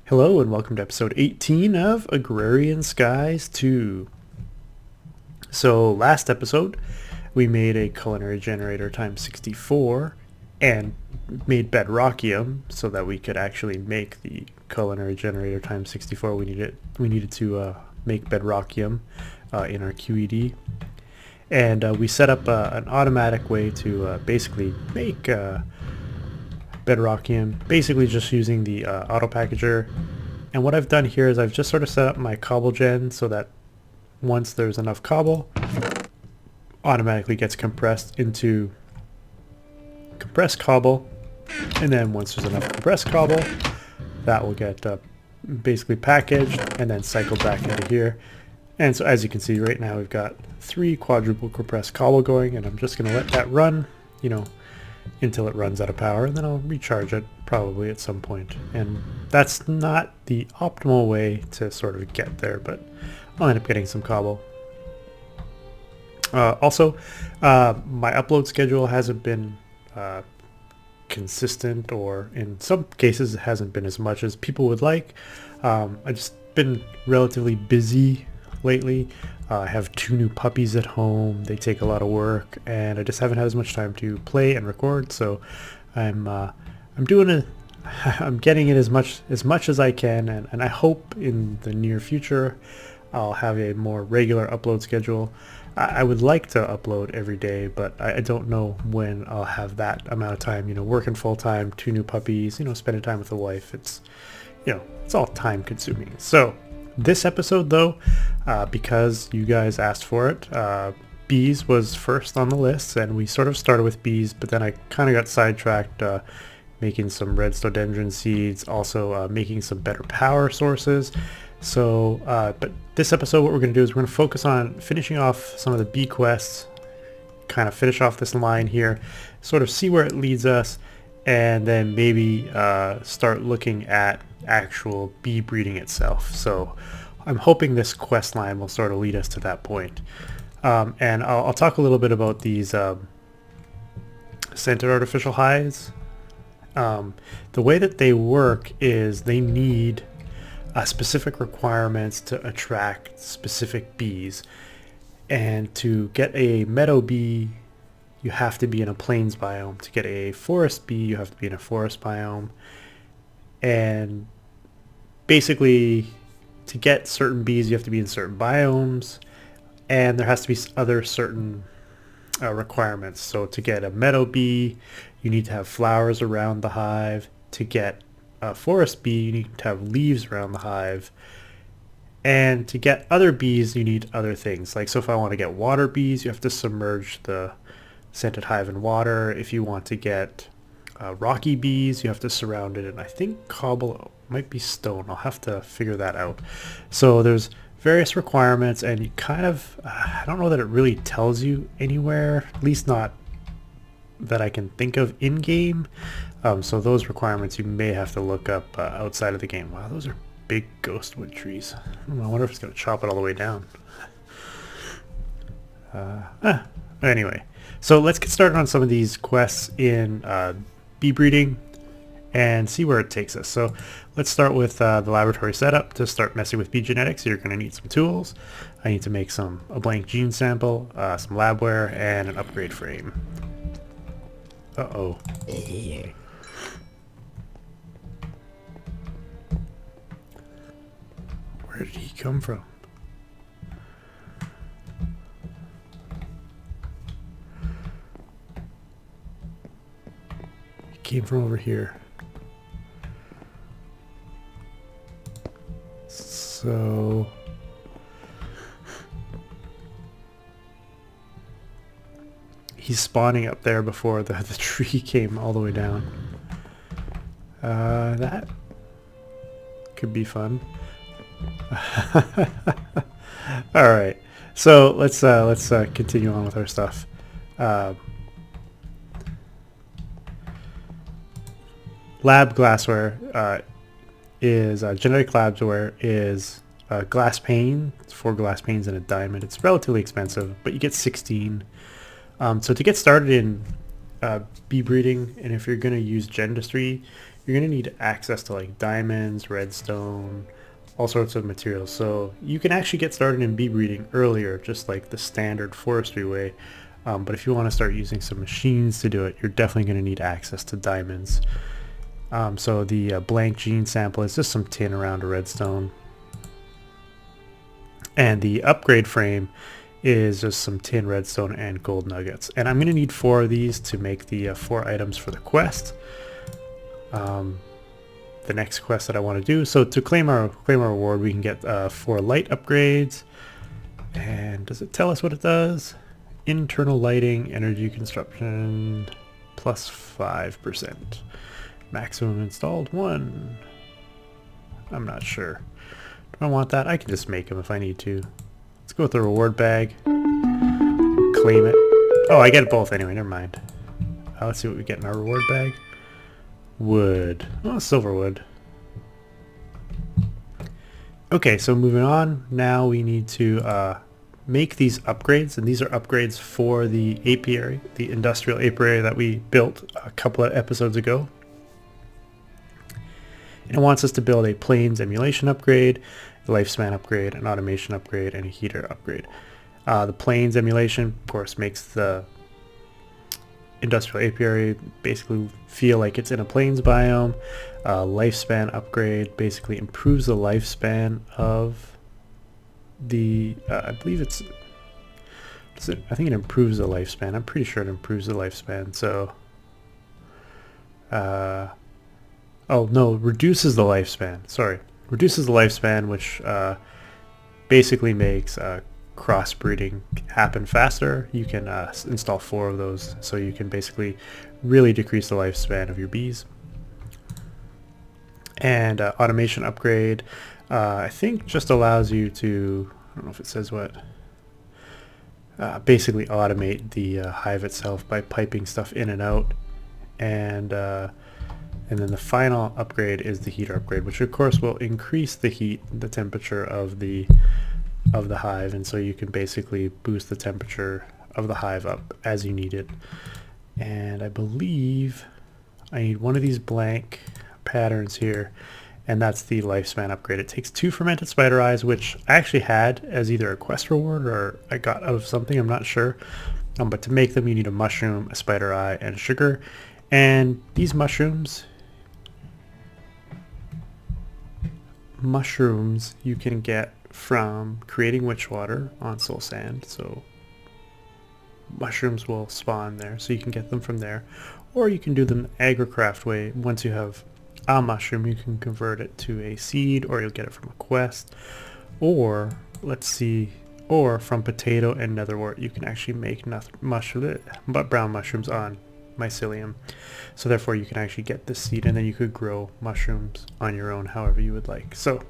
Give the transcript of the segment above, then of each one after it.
Hello and welcome to episode 18 of Agrarian Skies 2. So last episode we made a culinary generator times 64 and made bedrockium so that we could actually make the culinary generator times 64. We needed to make bedrockium in our QED, and we set up an automatic way to basically make bedrockium, basically just using the auto packager. And what I've done here is I've just sort of set up my cobble gen so that once there's enough cobble, automatically gets compressed into compressed cobble, and then once there's enough compressed cobble, that will get basically packaged and then cycled back into here. And so as you can see right now we've got 3 quadruple compressed cobble going, and I'm just going to let that run, until it runs out of power, and then I'll recharge it probably at some point. And that's not the optimal way to sort of get there, but I'll end up getting some cobble. Also, my upload schedule hasn't been consistent, or in some cases it hasn't been as much as people would like. I've just been relatively busy lately. I have 2 new puppies at home. They take a lot of work, and I just haven't had as much time to play and record. So I'm getting it as much as I can, and I hope in the near future I'll have a more regular upload schedule. I would like to upload every day, but I don't know when I'll have that amount of time. Working full time, 2 new puppies, spending time with the wife. It's all time consuming. So this episode, though, because you guys asked for it, bees was first on the list, and we sort of started with bees, but then I kind of got sidetracked making some redstodendron seeds, also making some better power sources. So, but this episode, what we're going to do is we're going to focus on finishing off some of the bee quests, kind of finish off this line here, sort of see where it leads us, and then maybe start looking at actual bee breeding itself. So I'm hoping this quest line will sort of lead us to that point. And I'll talk a little bit about these scented artificial hives. The way that they work is they need specific requirements to attract specific bees. And to get a meadow bee, you have to be in a plains biome. To get a forest bee, you have to be in a forest biome. And basically, to get certain bees, you have to be in certain biomes, and there has to be other certain requirements. So to get a meadow bee, you need to have flowers around the hive. To get a forest bee, you need to have leaves around the hive. And to get other bees, you need other things. Like, so if I want to get water bees, you have to submerge the scented hive in water. If you want to get rocky bees, you have to surround it in, I think, cobble, might be stone. I'll have to figure that out. So there's various requirements, and you kind of, I don't know that it really tells you anywhere, at least not that I can think of in-game. So those requirements you may have to look up outside of the game. Wow, those are big ghostwood trees. I wonder if it's going to chop it all the way down. Anyway, so let's get started on some of these quests in bee breeding and see where it takes us. So let's start with the laboratory setup. To start messing with bee genetics, you're going to need some tools. I need to make a blank gene sample, some labware, and an upgrade frame. Uh-oh. Where did he come from? He came from over here. So he's spawning up there before the tree came all the way down. That could be fun. All right, so let's continue on with our stuff. Lab glassware is genetic labware is a glass pane. It's 4 glass panes and a diamond. It's relatively expensive, but you get 16. So to get started in bee breeding, and if you're going to use Gendustry, you're going to need access to like diamonds, redstone, all sorts of materials. So you can actually get started in bee breeding earlier, just like the standard forestry way. But if you want to start using some machines to do it, you're definitely going to need access to diamonds. So the blank gene sample is just some tin around a redstone. And the upgrade frame is just some tin, redstone, and gold nuggets. And I'm going to need 4 of these to make the 4 items for the quest. The next quest that I want to do. So to claim our reward, we can get 4 light upgrades. And does it tell us what it does? Internal lighting, energy consumption, plus 5%. Maximum installed 1. I'm not sure. Do I want that? I can just make them if I need to. Let's go with the reward bag. Claim it. Oh, I get both anyway. Never mind. Let's see what we get in our reward bag. Wood. Oh, silver wood. Okay, so moving on. Now we need to make these upgrades, and these are upgrades for the apiary, the industrial apiary that we built a couple of episodes ago. And it wants us to build a plains emulation upgrade, a lifespan upgrade, an automation upgrade, and a heater upgrade. The plains emulation, of course, makes the industrial apiary basically feel like it's in a plains biome. Lifespan upgrade basically improves the lifespan of the, I believe it's, I think it improves the lifespan. I'm pretty sure it improves the lifespan. So, oh no, reduces the lifespan. Sorry, reduces the lifespan, which basically makes crossbreeding happen faster. You can install 4 of those, so you can basically really decrease the lifespan of your bees. And automation upgrade, I think just allows you to, I don't know if it says what, basically automate the hive itself by piping stuff in and out. And then the final upgrade is the heater upgrade, which of course will increase the heat, the temperature of the hive, and so you can basically boost the temperature of the hive up as you need it. And I believe I need one of these blank patterns here, and that's the lifespan upgrade. It takes 2 fermented spider eyes, which I actually had as either a quest reward or I got out of something, I'm not sure. But to make them you need a mushroom, a spider eye, and sugar. And these mushrooms you can get from creating witch water on soul sand. So mushrooms will spawn there, so you can get them from there, or you can do them the agricraft way. Once you have a mushroom, you can convert it to a seed, or you'll get it from a quest, or let's see, or from potato and netherwort you can actually make brown mushrooms on mycelium. So therefore you can actually get this seed, and then you could grow mushrooms on your own however you would like. So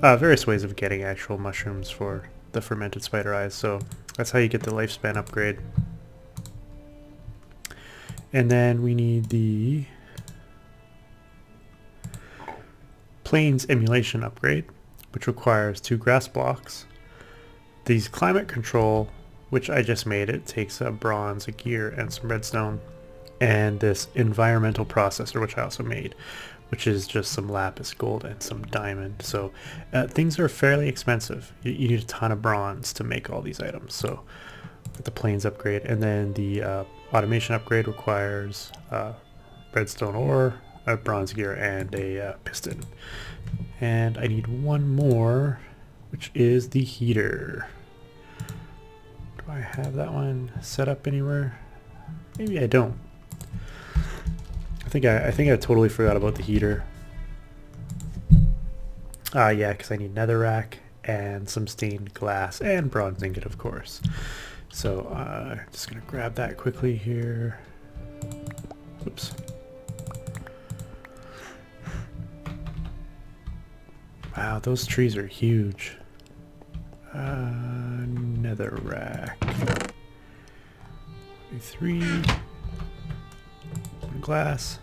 various ways of getting actual mushrooms for the fermented spider eyes. So that's how you get the lifespan upgrade. And then we need the plains emulation upgrade, which requires 2 grass blocks. These climate control, which I just made, it takes a bronze, a gear, and some redstone. And this environmental processor, which I also made, which is just some lapis gold and some diamond. So things are fairly expensive. You need a ton of bronze to make all these items. So the plains upgrade, and then the automation upgrade requires redstone ore, a bronze gear, and a piston. And I need one more, which is the heater. Do I have that one set up anywhere? Maybe I don't. I think I totally forgot about the heater. Yeah, because I need netherrack and some stained glass and bronze ingot, of course. So just gonna grab that quickly here. Oops. Wow, those trees are huge. Netherrack. 3. Glass.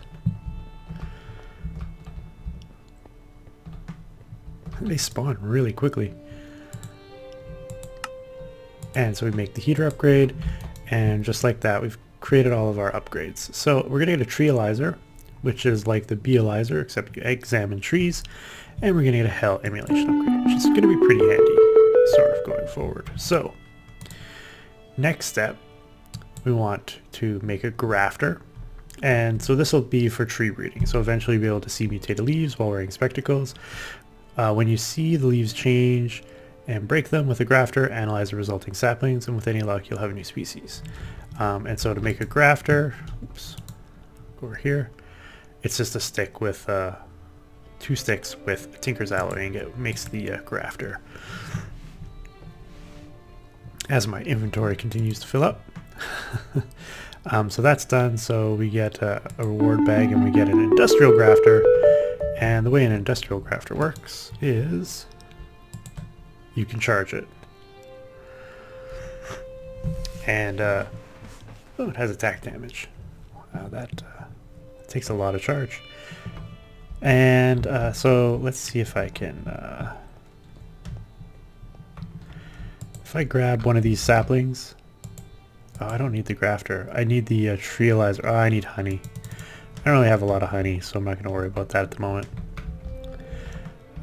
They spawn really quickly. And so we make the heater upgrade, and just like that we've created all of our upgrades. So we're gonna get a treealyzer, which is like the Bealyzer, except you examine trees, and we're going to get a Hell emulation upgrade, which is going to be pretty handy, sort of, going forward. So, next step, we want to make a grafter, and so this will be for tree breeding. So eventually you'll be able to see mutated leaves while wearing spectacles. When you see the leaves change and break them with a grafter, analyze the resulting saplings, and with any luck you'll have a new species. And so to make a grafter, oops, go over here, it's just a stick with 2 sticks with Tinker's Alloy, and it makes the grafter. As my inventory continues to fill up. So that's done, so we get a reward bag and we get an industrial grafter. And the way an industrial grafter works is you can charge it. And oh, it has attack damage. Wow, that takes a lot of charge. And so let's see if I can if I grab one of these saplings. Oh, I don't need the grafter. I need the treealizer. Oh, I need honey. I don't really have a lot of honey, so I'm not going to worry about that at the moment.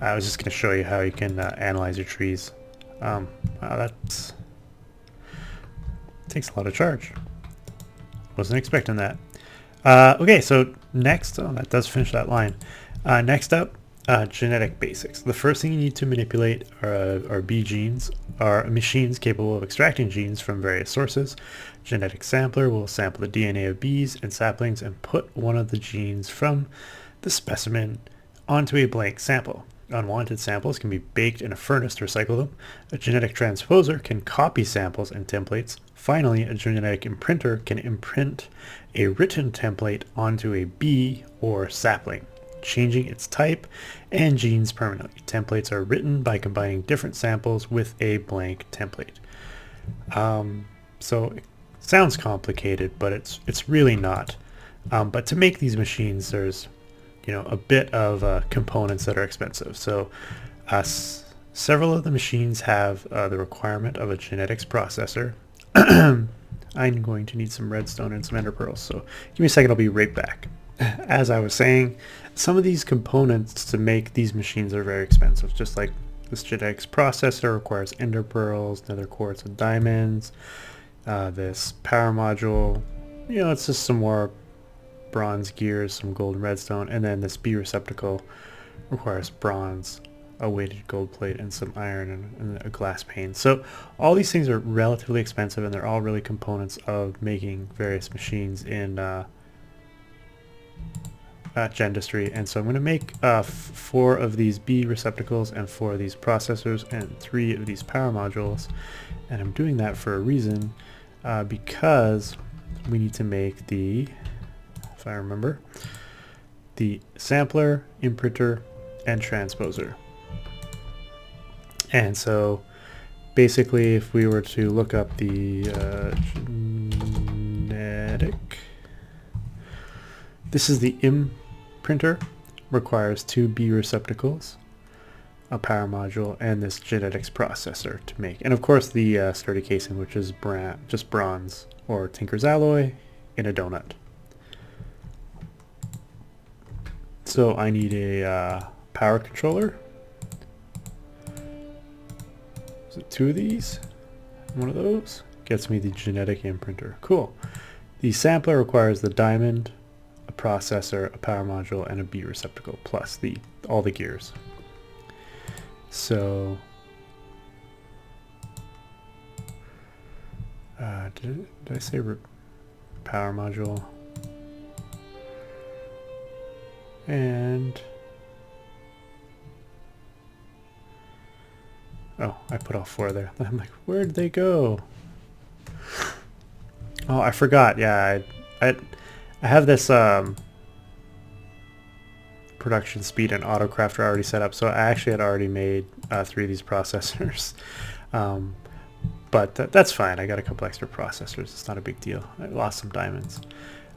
I was just going to show you how you can analyze your trees. Wow, that takes a lot of charge. Wasn't expecting that. Okay, so next, oh, that does finish that line. Next up, genetic basics. The first thing you need to manipulate are bee genes, are machines capable of extracting genes from various sources. Genetic sampler will sample the DNA of bees and saplings and put one of the genes from the specimen onto a blank sample. Unwanted samples can be baked in a furnace to recycle them. A genetic transposer can copy samples and templates. Finally, a genetic imprinter can imprint a written template onto a bee or sapling, changing its type and genes permanently. Templates are written by combining different samples with a blank template. So it sounds complicated, but it's really not. But to make these machines, there's a bit of components that are expensive. So several of the machines have the requirement of a genetics processor. I'm going to need some redstone and some ender pearls, so give me a second, I'll be right back. As I was saying, some of these components to make these machines are very expensive, just like this genetics processor requires ender pearls, nether quartz, and diamonds. This power module, it's just some more bronze gears, some gold and redstone, and then this bee receptacle requires bronze, a weighted gold plate, and some iron and a glass pane. So all these things are relatively expensive, and they're all really components of making various machines in Gendustry. And so I'm going to make 4 of these bee receptacles and 4 of these processors and 3 of these power modules, and I'm doing that for a reason, because we need to make the, if I remember, the sampler, imprinter, and transposer. And so basically, if we were to look up the genetic, this is the imprinter, requires 2 bee receptacles, a power module, and this genetics processor to make. And of course the sturdy casing, which is just bronze or Tinker's Alloy in a donut. So I need a power controller. Is it 2 of these? One of those gets me the genetic imprinter. Cool. The sampler requires the diamond, a processor, a power module, and a bee receptacle, plus all the gears. So did I say power module? And oh, I put all 4 there. I'm like, where did they go? Oh, I forgot. Yeah, I have this production speed and autocrafter already set up, so I actually had already made 3 of these processors. But that's fine. I got a couple extra processors. It's not a big deal. I lost some diamonds.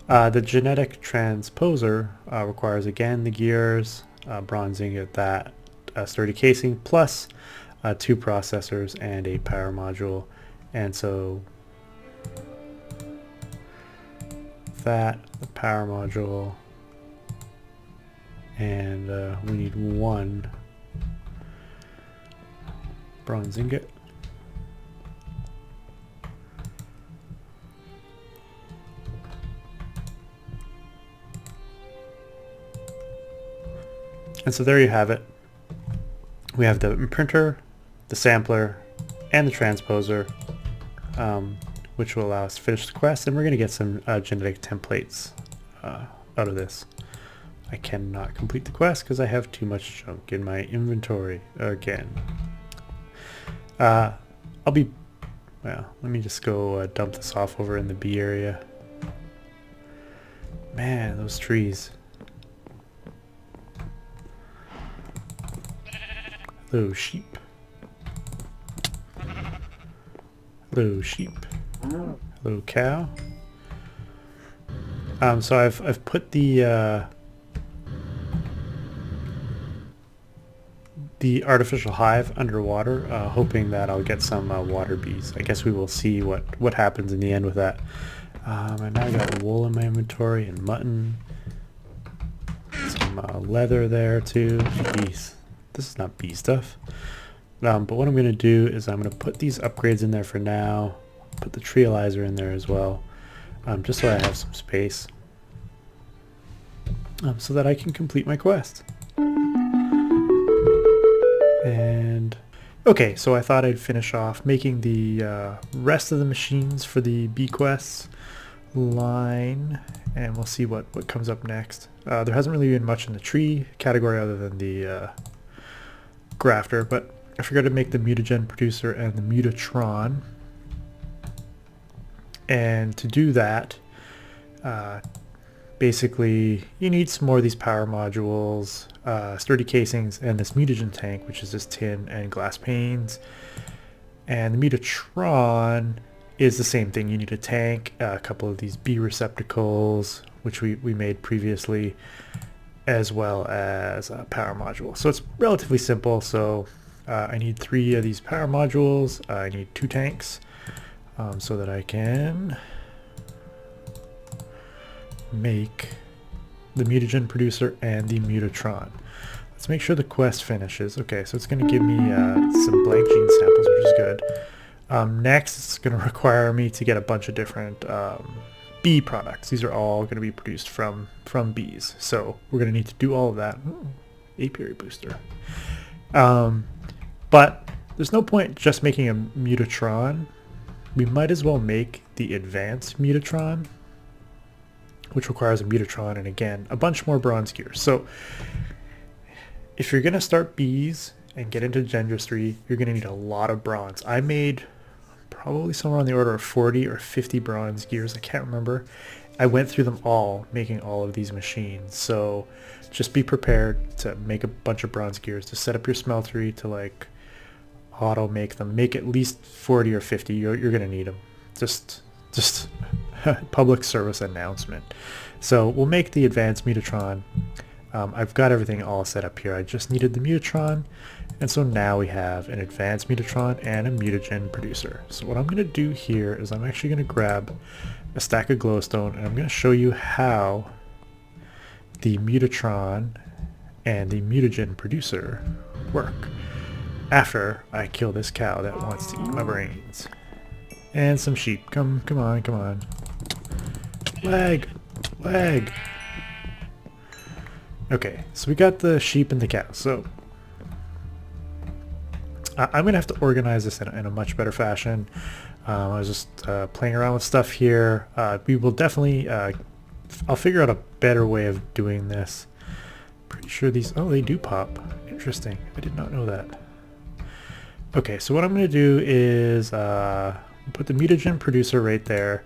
The genetic transposer requires, again, the gears, bronze ingot, that sturdy casing, plus 2 processors and a power module. And so that, the power module, And we need 1 bronze ingot. And so there you have it. We have the imprinter, the sampler, and the transposer, which will allow us to finish the quest, and we're going to get some genetic templates out of this. I cannot complete the quest because I have too much junk in my inventory again. Well, let me just go dump this off over in the bee area. Man, those trees. Hello, sheep. Hello, sheep. Hello, cow. So I've put the artificial hive underwater, hoping that I'll get some water bees. I guess we will see what happens in the end with that. I now got wool in my inventory and mutton. Some leather there too. Jeez. This is not bee stuff. But what I'm going to do is I'm going to put these upgrades in there for now. Put the treealizer in there as well. Just so I have some space. So that I can complete my quest. And okay, so I thought I'd finish off making the rest of the machines for the bee quests line, and we'll see what comes up next. There hasn't really been much in the tree category other than the grafter, but I figured I'd make the Mutagen producer and the Mutatron. And to do that, basically you need some more of these power modules, sturdy casings, and this mutagen tank, which is this tin and glass panes. And the Mutatron is the same thing. You need a tank, a couple of these bee receptacles, which we made previously, as well as a power module. So it's relatively simple. So I need 3 of these power modules. I need 2 tanks, so that I can make the mutagen producer and the Mutatron. Let's make sure the quest finishes. Okay, so it's going to give me some blank gene samples, which is good. Next, it's going to require me to get a bunch of different bee products. These are all going to be produced from bees, so we're going to need to do all of that. Ooh, apiary booster. But there's no point just making a Mutatron. We might as well make the advanced Mutatron, which requires a Mutatron and, again, a bunch more bronze gears. So if you're going to start bees and get into Gendustry, you're going to need a lot of bronze. I made probably somewhere on the order of 40 or 50 bronze gears. I can't remember. I went through them all, making all of these machines. So just be prepared to make a bunch of bronze gears, to set up your smeltery, to like auto make them. Make at least 40 or 50. You're going to need them. Just public service announcement. So we'll make the advanced Mutatron. I've got everything all set up here. I just needed the Mutatron, and so now we have an advanced Mutatron and a mutagen producer. So what I'm going to do here is I'm actually going to grab a stack of glowstone, and I'm going to show you how the Mutatron and the mutagen producer work after I kill this cow that wants to eat my brains. And some sheep. Come on. Lag. Okay, so we got the sheep and the cow. So I'm gonna have to organize this in a much better fashion. I was just playing around with stuff here. We will definitely, I'll figure out a better way of doing this. Pretty sure these, oh, they do pop. Interesting, I did not know that. Okay, so what I'm gonna do is put the mutagen producer right there.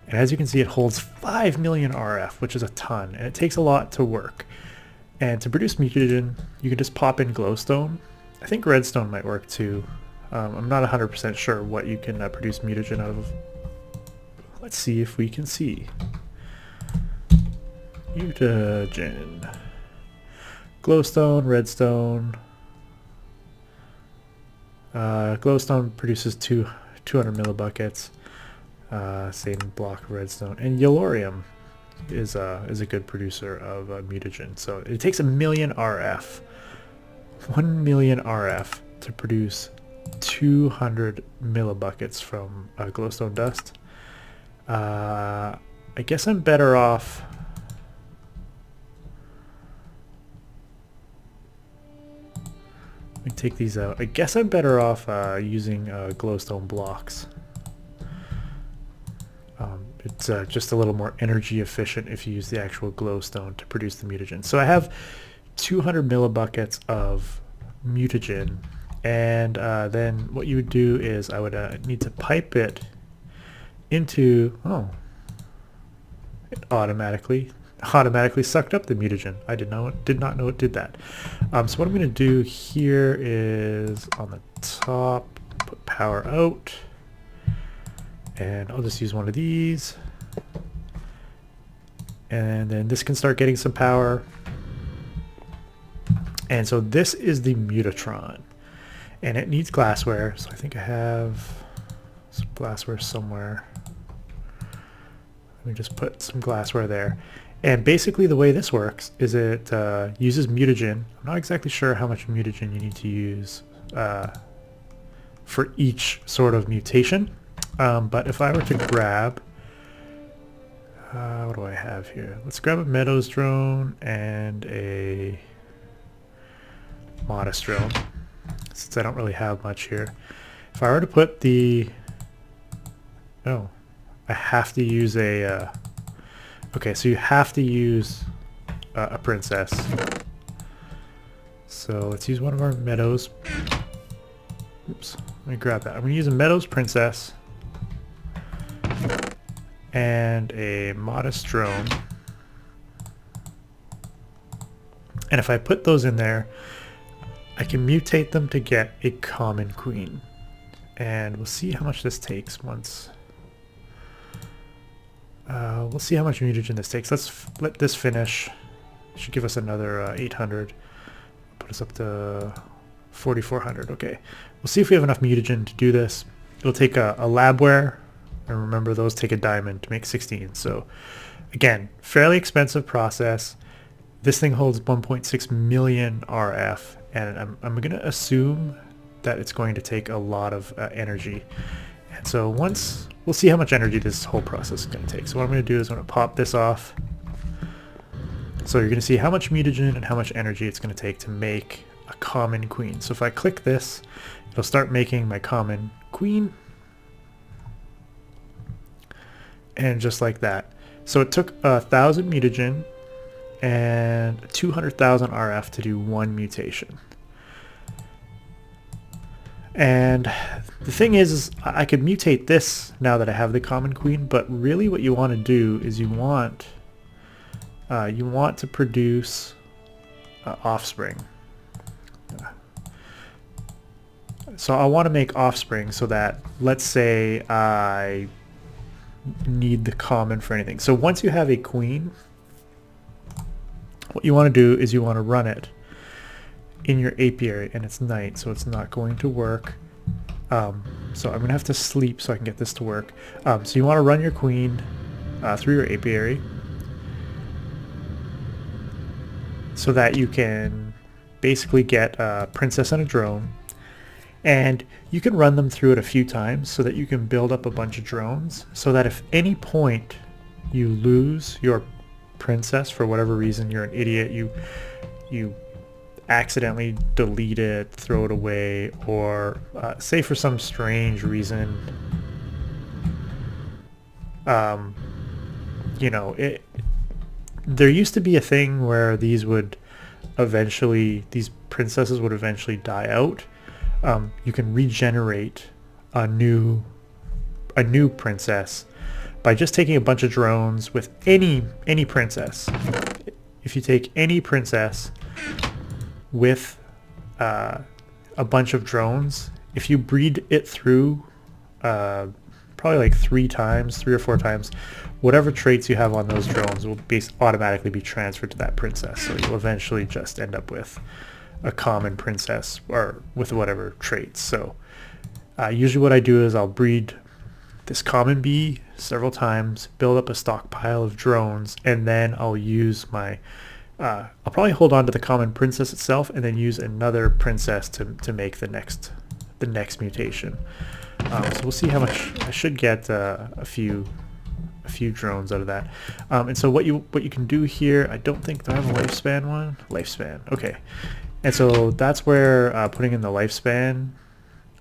And as you can see, it holds 5 million RF, which is a ton, and it takes a lot to work. And to produce mutagen, you can just pop in glowstone. I think redstone might work too. I'm not 100% sure what you can produce mutagen out of. Let's see if we can see. Mutagen. Glowstone, redstone. Glowstone produces 200 millibuckets. Same block of redstone. And yellorium. is a good producer of mutagen. So it takes 1,000,000 RF, 1,000,000 RF to produce 200 millibuckets from glowstone dust. I guess I'm better off. Let me take these out. I guess I'm better off using glowstone blocks. It's just a little more energy efficient if you use the actual glowstone to produce the mutagen. So I have 200 millibuckets of mutagen, and then what you would do is I would need to pipe it into, it automatically sucked up the mutagen. I did not know it did that. So what I'm going to do here is on the top, put power out, and I'll just use one of these, and then this can start getting some power. And so this is the Mutatron, and it needs glassware, so I think I have some glassware somewhere. Let me just put some glassware there. And basically the way this works is it uses mutagen. I'm not exactly sure how much mutagen you need to use for each sort of mutation. But if I were to grab, what do I have here? Let's grab a Meadows drone and a Modest drone, since I don't really have much here. If I were to put the, I have to use a, okay, so you have to use a princess. So let's use one of our Meadows. Oops, let me grab that. I'm going to use a Meadows princess and a Modest drone. And if I put those in there, I can mutate them to get a common queen. And we'll see how much this takes once. We'll see how much mutagen this takes. Let's let this finish. Should give us another 800. Put us up to 4,400. Okay. We'll see if we have enough mutagen to do this. It'll take a labware. And remember, those take a diamond to make 16. So again, fairly expensive process. This thing holds 1.6 million RF. And I'm going to assume that it's going to take a lot of energy. And so once, we'll see how much energy this whole process is going to take. So what I'm going to do is I'm going to pop this off. So you're going to see how much mutagen and how much energy it's going to take to make a common queen. So if I click this, it'll start making my common queen. And just like that. So it took 1,000 mutagen and 200,000 RF to do one mutation. And the thing is I could mutate this now that I have the common queen, but really what you want to do is you want to produce offspring. So I want to make offspring so that, let's say I need the common for anything. So once you have a queen, what you want to do is you want to run it in your apiary, and it's night, so it's not going to work. So I'm going to have to sleep so I can get this to work. So you want to run your queen through your apiary so that you can basically get a princess and a drone. And you can run them through it a few times so that you can build up a bunch of drones, so that if any point you lose your princess for whatever reason, you're an idiot, you accidentally delete it, throw it away, or say for some strange reason, there used to be a thing where these princesses would eventually die out. You can regenerate a new princess by just taking a bunch of drones with any princess. If you take any princess with a bunch of drones, if you breed it through probably like 3 or 4 times, whatever traits you have on those drones will automatically be transferred to that princess. So you'll eventually just end up with a common princess, or with whatever traits. So usually what I do is I'll breed this common bee several times, build up a stockpile of drones, and then I'll use my I'll probably hold on to the common princess itself and then use another princess to make the next mutation. So we'll see how much. I should get a few drones out of that. And so what you can do here, I don't think, do I have a lifespan one? Lifespan, okay. And so that's where putting in the lifespan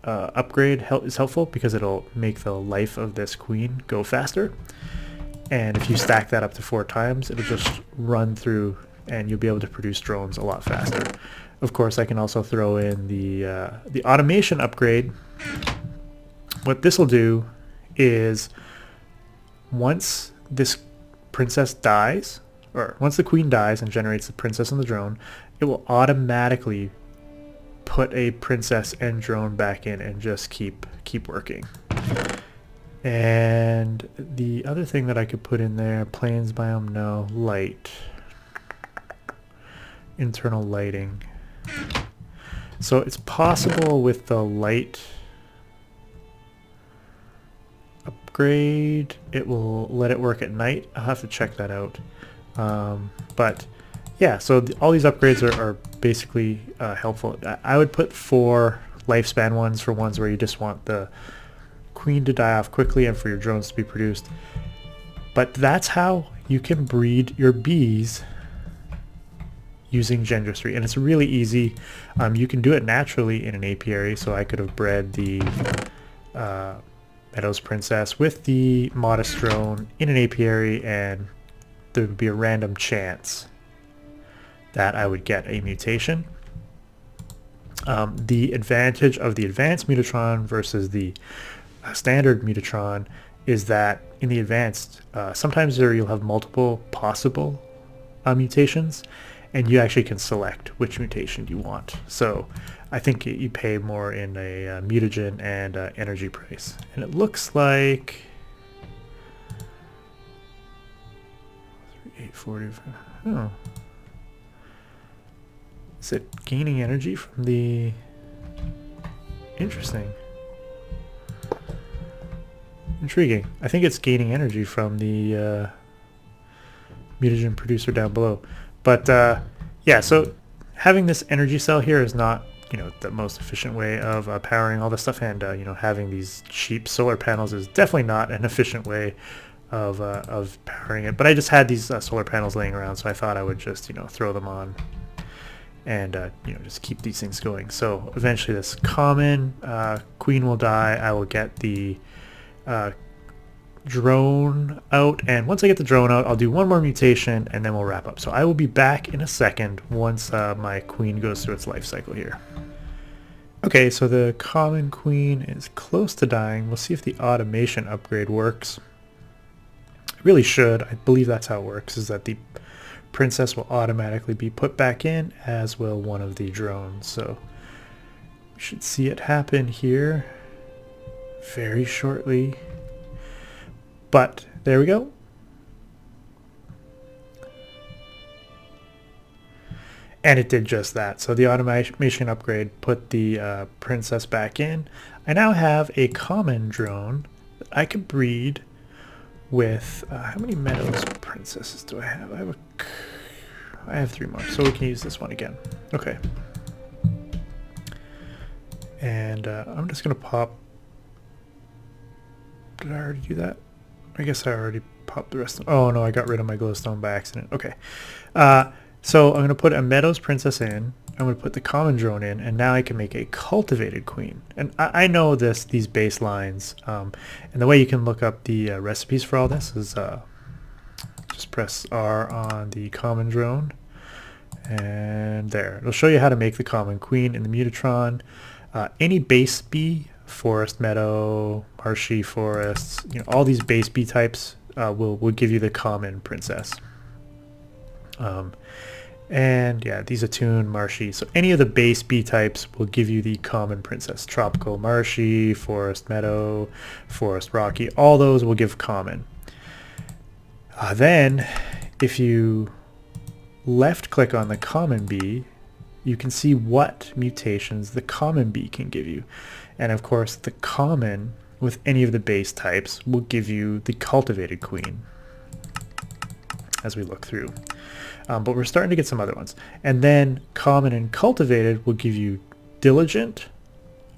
upgrade is helpful, because it'll make the life of this queen go faster. And if you stack that up to 4 times, it'll just run through and you'll be able to produce drones a lot faster. Of course, I can also throw in the automation upgrade. What this will do is, once this princess dies, or once the queen dies and generates the princess and the drone, it will automatically put a princess and drone back in and just keep working. And the other thing that I could put in there, plains biome, no, light, internal lighting. So it's possible with the light upgrade, it will let it work at night. I'll have to check that out. But yeah, so all these upgrades are basically helpful. I would put 4 lifespan ones for ones where you just want the queen to die off quickly and for your drones to be produced. But that's how you can breed your bees using Gendustry, and it's really easy. You can do it naturally in an apiary, so I could have bred the Meadows Princess with the Modest Drone in an apiary, and there would be a random chance that I would get a mutation. The advantage of the advanced Mutatron versus the standard Mutatron is that in the advanced, sometimes you'll have multiple possible mutations, and you actually can select which mutation you want. So I think you pay more in a mutagen and energy price. And it looks like 840. Oh. Is it gaining energy from the... Interesting. Intriguing. I think it's gaining energy from the mutagen producer down below. But yeah, so having this energy cell here is not, the most efficient way of powering all this stuff, and having these cheap solar panels is definitely not an efficient way of powering it. But I just had these solar panels laying around, so I thought I would just throw them on and just keep these things going. So eventually this common queen will die. I will get the drone out, and once I get the drone out, I'll do one more mutation and then we'll wrap up. So I will be back in a second once my queen goes through its life cycle here. Okay, so the common queen is close to dying. We'll see if the automation upgrade works. It really should. I believe that's how it works, is that the princess will automatically be put back in, as will one of the drones. So we should see it happen here very shortly. But there we go. And it did just that. So the automation upgrade put the princess back in. I now have a common drone that I could breed with... how many Meadows princesses do I have? I have 3 more, so we can use this one again. Okay. And I'm just going to pop... Did I already do that? I guess I already popped the rest of them. Oh no, I got rid of my glowstone by accident. Okay. So I'm going to put a Meadows Princess in. I'm going to put the common drone in, and now I can make a cultivated queen. And I know these baselines, and the way you can look up the recipes for all this is just press R on the common drone, and there. It'll show you how to make the common queen in the Mutatron. Any base bee, forest, meadow, marshy forests, all these base bee types will give you the common princess. And yeah, these attune, marshy, so any of the base bee types will give you the common princess. Tropical, marshy, forest, meadow, forest, rocky, all those will give common. Then if you left click on the common bee, you can see what mutations the common bee can give you. And of course the common with any of the base types will give you the cultivated queen as we look through. But we're starting to get some other ones. And then common and cultivated will give you diligent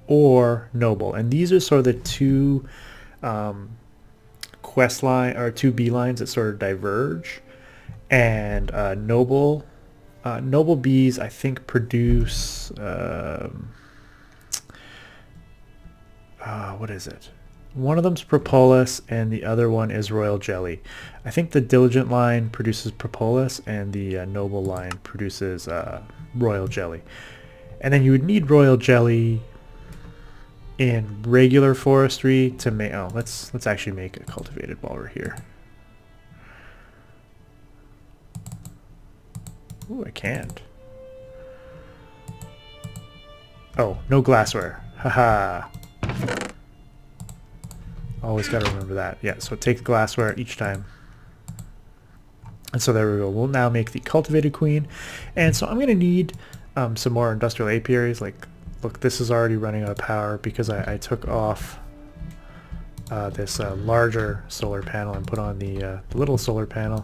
or noble. And these are sort of the two quest line or two bee lines that sort of diverge. And noble bees, I think, produce what is it? One of them's propolis and the other one is royal jelly. I think the diligent line produces propolis and the noble line produces royal jelly. And then you would need royal jelly in regular forestry to make. Oh, let's actually make a cultivated while we're here. Ooh, I can't. Oh, no glassware. Haha. Always got to remember that. Yeah, so it takes glassware each time. And so there we go. We'll now make the cultivated queen. And so I'm going to need some more industrial apiaries. Like, look, this is already running out of power because I took off this larger solar panel and put on the little solar panel.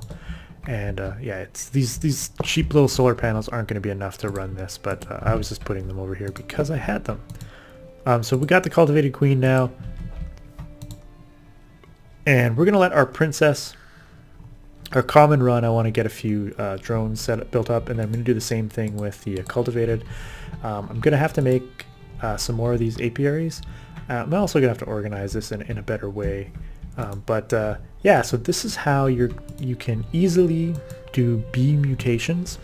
And yeah, it's these cheap little solar panels aren't going to be enough to run this, but I was just putting them over here because I had them. So we got the cultivated queen now. And we're going to let our princess, our common run, I want to get a few drones built up, and then I'm going to do the same thing with the cultivated. I'm going to have to make some more of these apiaries. I'm also going to have to organize this in a better way. Yeah, so this is how you can easily do bee mutations,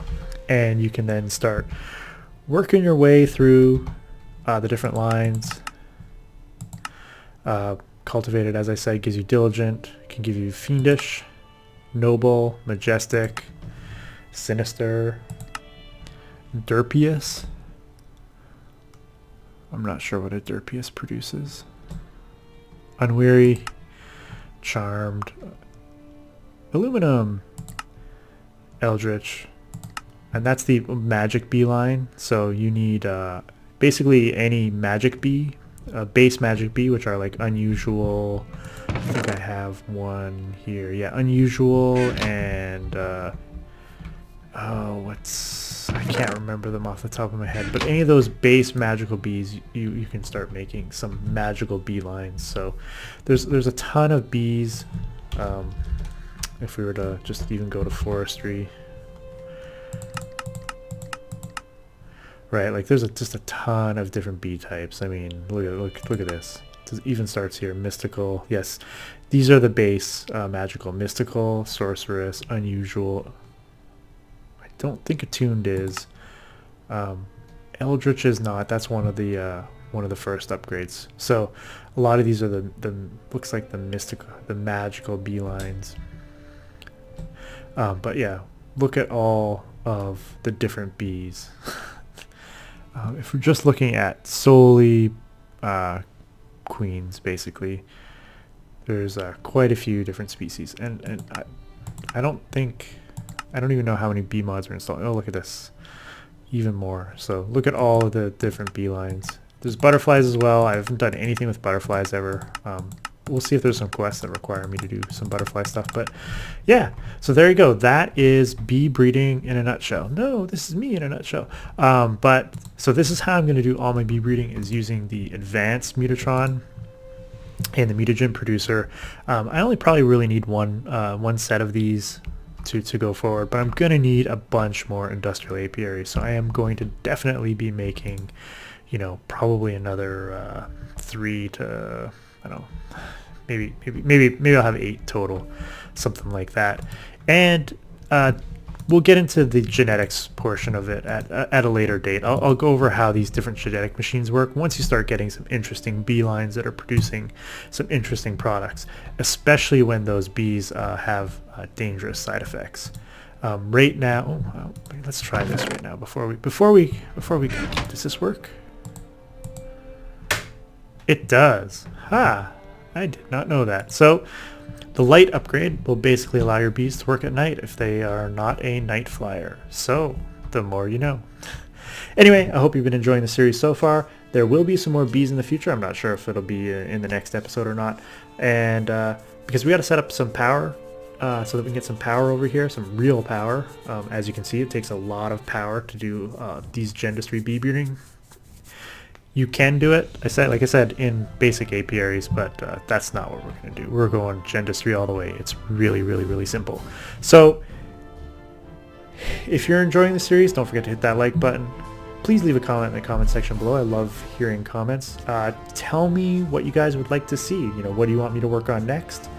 and you can then start working your way through the different lines. Cultivated, as I said, gives you diligent, can give you fiendish, noble, majestic, sinister, derpious. I'm not sure what a derpious produces. Unweary, charmed, aluminum, eldritch, and that's the magic bee line. So you need basically any magic bee, base magic bee, which are like unusual. I think I have one here. Yeah, unusual and I can't remember them off the top of my head, but any of those base magical bees, you can start making some magical bee lines. So there's a ton of bees. If we were to just even go to forestry, right? Like there's just a ton of different bee types. I mean, look at this. It even starts here. Mystical. Yes, these are the base magical. Mystical, sorceress, unusual. I don't think attuned is. Eldritch is not. That's one of the first upgrades. So a lot of these are the looks like the mystical, the magical bee lines. But yeah, look at all of the different bees. If we're just looking at solely queens, basically, there's quite a few different species, and I don't even know how many bee mods are installed. Oh, look at this, even more. So look at all of the different bee lines. There's butterflies as well. I haven't done anything with butterflies ever. We'll see if there's some quests that require me to do some butterfly stuff. But yeah, so there you go. That is bee breeding in a nutshell. No, this is me in a nutshell. But so this is how I'm going to do all my bee breeding, is using the advanced Mutatron and the Mutagen producer. I only probably really need one set of these to go forward, but I'm going to need a bunch more industrial apiaries. So I am going to definitely be making, probably another 3 to, I don't know, maybe I'll have 8 total, something like that. And we'll get into the genetics portion of it at a later date. I'll go over how these different genetic machines work once you start getting some interesting bee lines that are producing some interesting products, especially when those bees have dangerous side effects. Right now, let's try this right now before we go. Does this work? It does. Ha! I did not know that. So the light upgrade will basically allow your bees to work at night if they are not a night flyer. So the more you know. Anyway, I hope you've been enjoying the series so far. There will be some more bees in the future. I'm not sure if it'll be in the next episode or not. And because we got to set up some power so that we can get some power over here, some real power. As you can see, it takes a lot of power to do these Gendustry bee breeding. You can do it, like I said, in basic apiaries, but that's not what we're going to do. We're going Gendustry all the way. It's really, really, really simple. So if you're enjoying the series, don't forget to hit that like button. Please leave a comment in the comment section below. I love hearing comments. Tell me what you guys would like to see. You know, what do you want me to work on next?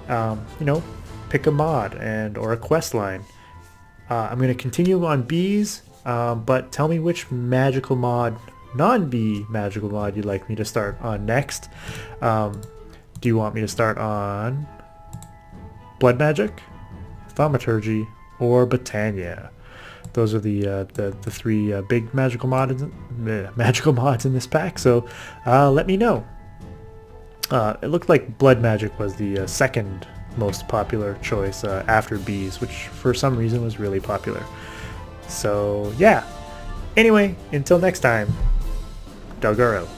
You know, pick a mod or a quest line. I'm going to continue on bees, but tell me which magical mod, non-bee magical mod, you'd like me to start on next. Do you want me to start on blood magic, thaumaturgy, or Botania? Those are the three big magical mods in this pack. So let me know. It looked like blood magic was the second most popular choice after bees, which for some reason was really popular. So yeah. Anyway, until next time, Delgaro.